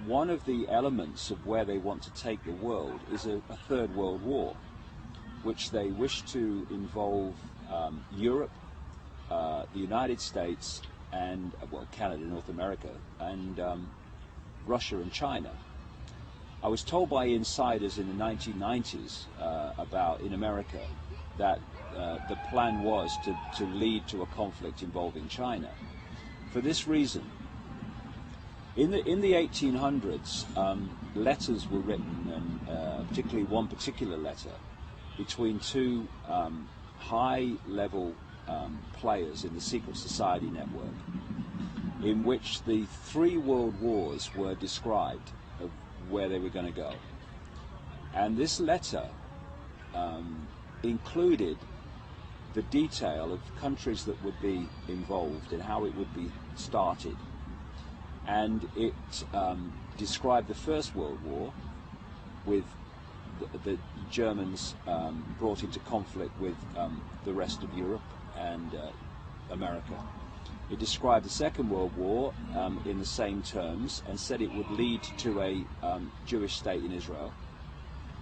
one of the elements of where they want to take the world is a third world war, which they wish to involve Europe, the United States, and well, Canada, North America, and Russia and China. I was told by insiders in the 1990s in America that the plan was to lead to a conflict involving China. For this reason, in the 1800s, letters were written, and particularly one particular letter, between two high-level players in the secret society network, in which the three world wars were described of where they were going to go. And this letter included the detail of countries that would be involved and how it would be started. And it described the First World War, with the Germans brought into conflict with the rest of Europe and America. It described the Second World War in the same terms and said it would lead to a Jewish state in Israel.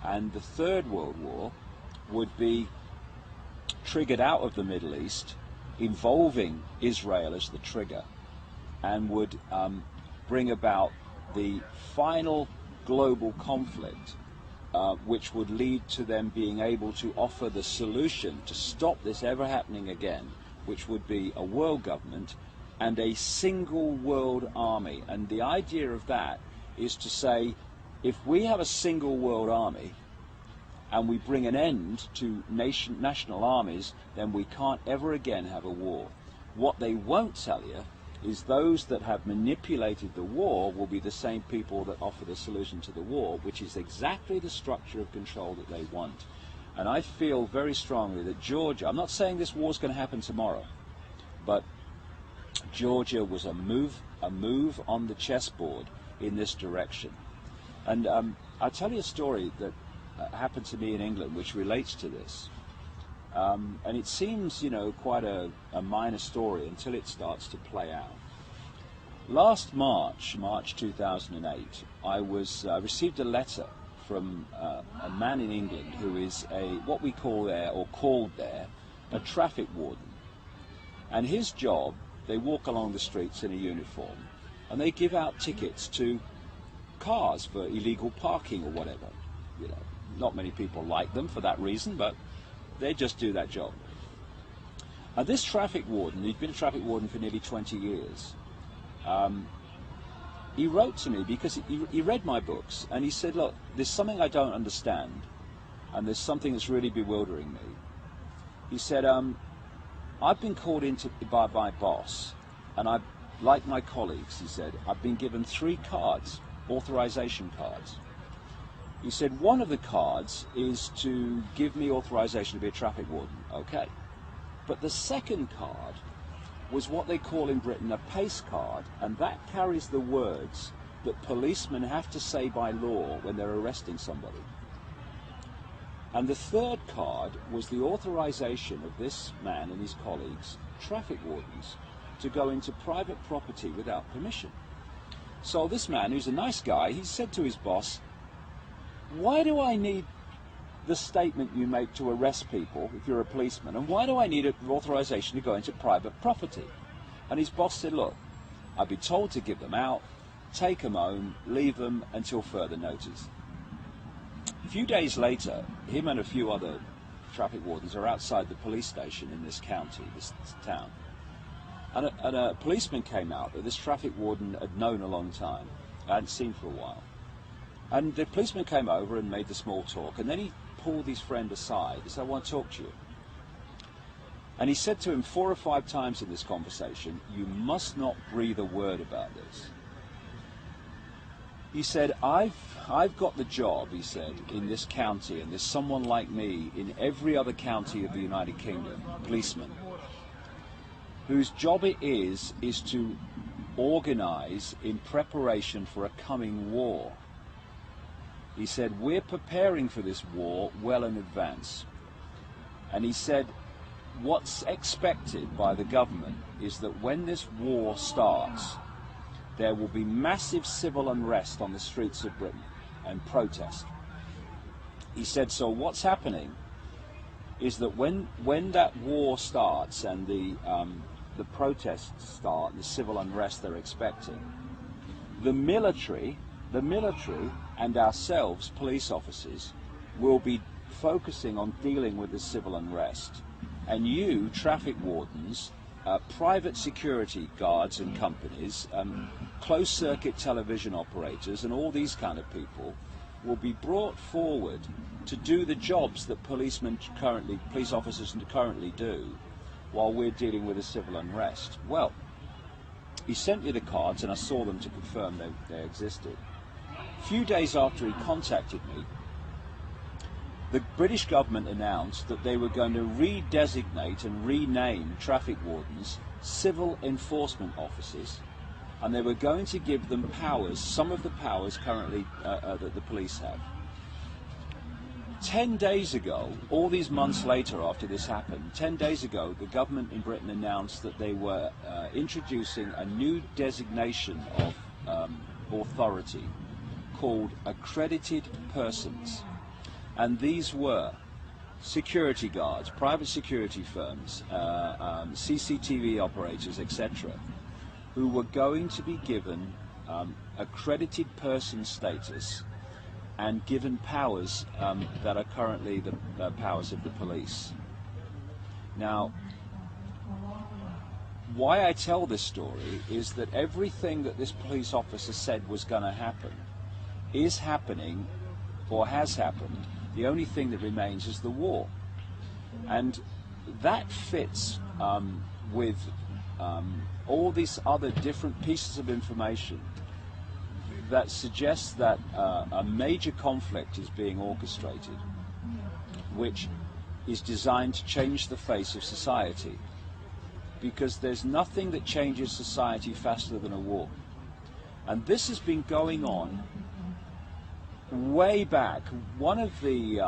And the Third World War would be triggered out of the Middle East, involving Israel as the trigger, and would bring about the final global conflict, which would lead to them being able to offer the solution to stop this ever happening again, which would be a world government and a single world army. And the idea of that is to say, if we have a single world army and we bring an end to national armies, then we can't ever again have a war. What they won't tell you is those that have manipulated the war will be the same people that offer the solution to the war, which is exactly the structure of control that they want. And I feel very strongly that Georgia, I'm not saying this war's going to happen tomorrow, but Georgia was a move on the chessboard in this direction. And I'll tell you a story that happened to me in England which relates to this. And it seems, quite a minor story until it starts to play out. Last March 2008, I received a letter from a man in England who is what we call there, or called there, a traffic warden. And his job, they walk along the streets in a uniform, and they give out tickets to cars for illegal parking or whatever. Not many people like them for that reason, but they just do that job. And this traffic warden, he'd been a traffic warden for nearly 20 years. He wrote to me because he read my books, and he said, look, there's something I don't understand, and there's something that's really bewildering me. He said, I've been called in by my boss, and like my colleagues, he said, I've been given 3 cards, authorization cards. He said, one of the cards is to give me authorization to be a traffic warden. Okay. But the second card was what they call in Britain a pace card, and that carries the words that policemen have to say by law when they're arresting somebody. And the third card was the authorization of this man and his colleagues, traffic wardens, to go into private property without permission. So this man, who's a nice guy, he said to his boss, why do I need the statement you make to arrest people if you're a policeman, and why do I need an authorization to go into private property? And his boss said, look, I've been told to give them out, take them home, leave them until further notice. A few days later, him and a few other traffic wardens are outside the police station in this county, this town. And a policeman came out that this traffic warden had known a long time, I hadn't seen for a while. And the policeman came over and made the small talk, and then he pulled his friend aside. He said, I want to talk to you. And he said to him 4 or 5 times in this conversation, you must not breathe a word about this. He said, I've got the job, he said, in this county, and there's someone like me in every other county of the United Kingdom, policeman, whose job it is to organize in preparation for a coming war. He said, we're preparing for this war well in advance. And he said, what's expected by the government is that when this war starts, there will be massive civil unrest on the streets of Britain and protest. He said, so what's happening is that when that war starts and the protests start, the civil unrest they're expecting, the military and ourselves, police officers, will be focusing on dealing with the civil unrest. And you, traffic wardens, private security guards and companies, closed-circuit television operators, and all these kind of people will be brought forward to do the jobs that police officers currently do while we're dealing with a civil unrest. Well, he sent me the cards and I saw them to confirm they existed. A few days after he contacted me, the British government announced that they were going to redesignate and rename traffic wardens civil enforcement officers, and they were going to give them powers, some of the powers currently that the police have. 10 days ago, all these months later after this happened, 10 days ago the government in Britain announced that they were introducing a new designation of authority called accredited persons. And these were security guards, private security firms, CCTV operators, etc., who were going to be given accredited person status and given powers that are currently the powers of the police. Now, why I tell this story is that everything that this police officer said was going to happen is happening or has happened. The only thing that remains is the war. And that fits with all these other different pieces of information that suggests that a major conflict is being orchestrated, which is designed to change the face of society. Because there's nothing that changes society faster than a war. And this has been going on way back. One of the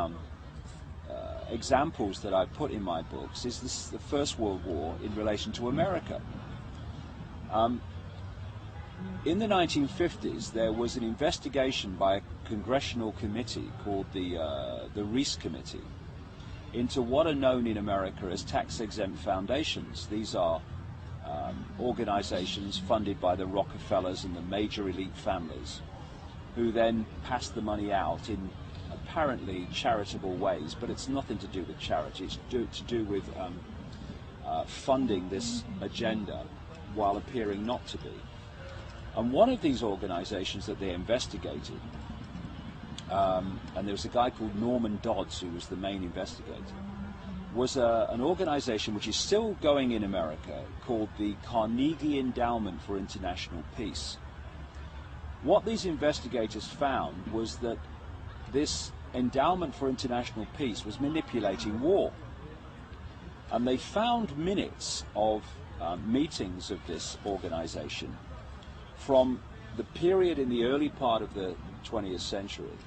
examples that I put in my books is the First World War in relation to America. In the 1950s, there was an investigation by a congressional committee called the Reece Committee into what are known in America as tax-exempt foundations. These are organizations funded by the Rockefellers and the major elite families, who then pass the money out in apparently charitable ways, but it's nothing to do with charity. It's to do with funding this agenda while appearing not to be. And one of these organizations that they investigated, and there was a guy called Norman Dodds who was the main investigator, was an organization which is still going in America called the Carnegie Endowment for International Peace. What these investigators found was that this Endowment for International Peace was manipulating war. And they found minutes of meetings of this organization from the period in the early part of the 20th century,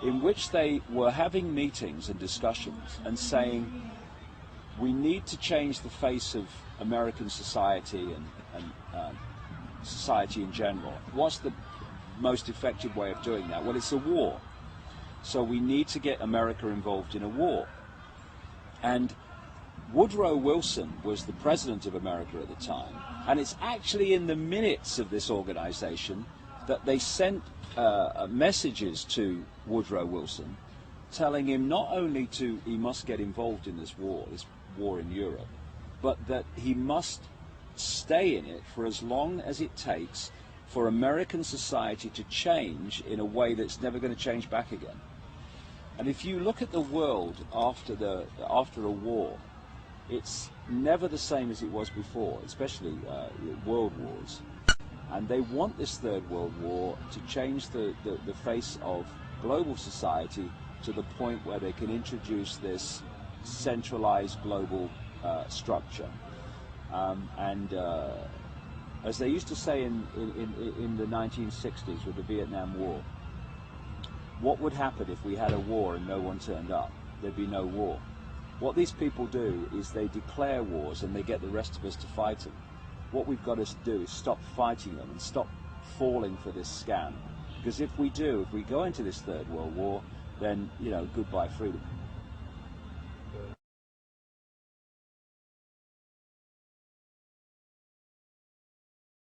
in which they were having meetings and discussions and saying, we need to change the face of American society and society in general. What's the most effective way of doing that? Well, it's a war. So we need to get America involved in a war. And Woodrow Wilson was the president of America at the time, and it's actually in the minutes of this organization that they sent messages to Woodrow Wilson telling him not only he must get involved in this war in Europe, but that he must stay in it for as long as it takes for American society to change in a way that's never going to change back again. And if you look at the world after a war, it's never the same as it was before, especially world wars. And they want this Third World War to change the face of global society to the point where they can introduce this centralized global structure. As they used to say in the 1960s with the Vietnam War, what would happen if we had a war and no one turned up? There'd be no war. What these people do is they declare wars and they get the rest of us to fight them. What we've got to do is stop fighting them and stop falling for this scam. Because if we go into this Third World War, then, you know, goodbye freedom.